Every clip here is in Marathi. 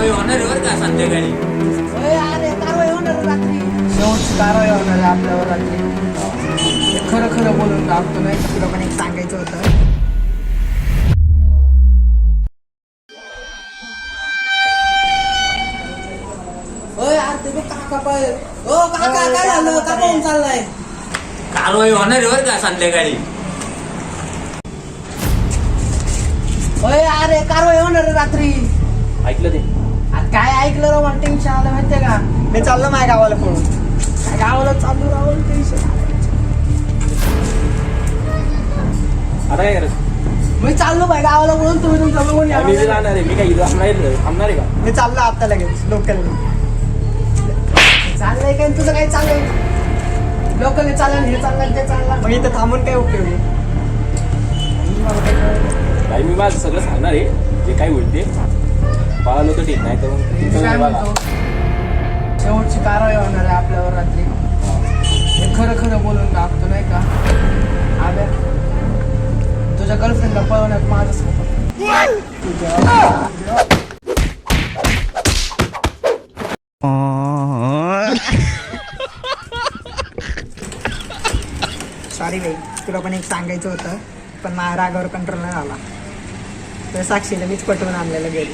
कारवाई होणार आहे बरं का संध्याकाळी. अरे कारवाई होणार रात्री, शेवटची कारवाई होणार आहे आपल्यावर रात्री. खरं खरं बोलून दाखवतो नाही, तुला पण एक सांगायचं होतं. काका काय झालं, का पाहून चाललाय? कारवाई होणार आहे बरं का संध्याकाळी. अरे कारवाई होणार आहे रात्री. ऐकलं ते? आता काय ऐकलं राव, मला टेन्शन आलं माहितीये का. मी चाललो माझ्या गावाला पळून. गावाला चालू राहून टेन्शन. आता काय करायचं? मी चाललो माझ्या गावाला पळून, तुम्ही तुमचा बघून या. मी जाणार आहे. मी काय इथं थांबणार आहे का? मी चाललो आता लगेच लोकल. चाललंय काय तुझं, काय चाललंय? लोकल चाललं, हे चाललं, ते चाललं, मग इथं थांबून काय उपयोग आहे? काही मी माझं सगळं सांगणार आहे, जे काय होईल ते. पाहिलं तर ठीक नाही तर मी काय म्हणतो, शेवटची कारवाई होणार आहे आपल्यावर रात्री. हे खरं खरं बोलून दाखवतो नाही का. आब्या, तुझ्या गर्लफ्रेंडला पळवण्यात माझंच होतं. सॉरी बाई, तुला पण एक सांगायचं होतं, पण माझ्या रागावर कंट्रोल नाही झाला. तर साक्षीला मीच पटवून आणलेलं गेली.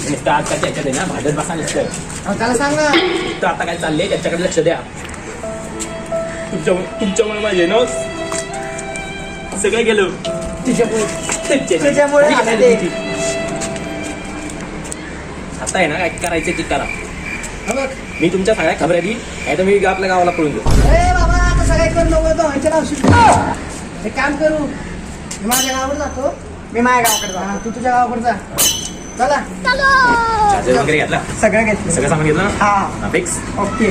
नुसतं आज काय त्याच्यात आहे ना, भांडत बसा नुसतं. त्याला सांग ना. नुसतं आता काय चाललंय त्याच्याकडे लक्ष द्या. तुमच्यामुळे माझे ना सगळं गेलो. तुझ्यामुळे झालं ते. आता आहे ना काय करायचं ते करा. बघ, मी तुमच्या सगळ्या खबऱ्या देईन, नाही तर मी आपल्या गावाला पळून जाऊ. अरे बाबा, आता सगळ्या करून नको तो ह्याच्या नाव शिकतो. एक काम करू, मी माझ्या गावाकडे जातो. मी माझ्या गावाकडे जा, तू तुझ्या गावाकडे जा. चला, चार्जर वगैरे घेतला, सगळं घेतलं. सगळं सामान घेतलं ना. हा, फिक्स. ओके.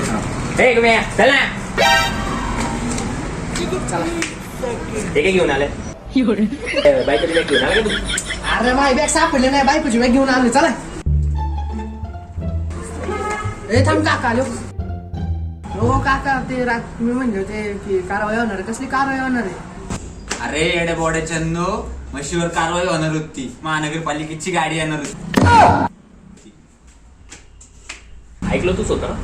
हे तुम्ही चल ना. हे काय घेऊन आले? बायकोची बॅग घेऊन आले का तू? अरे माझी बॅग सापडली नाही, बायकोची बॅग घेऊन आलो. चला. ए थांब, काका आलो. हो काका, ते मी म्हणले होते की कारवाई होणार आहे. कसली कारवाई होणार आहे? अरे येड्या बोड्या चंदो, म्हशीवर कारवाई होणार होती. महानगरपालिकेची गाडी येणार होती. ऐकलं तूच होतं ना?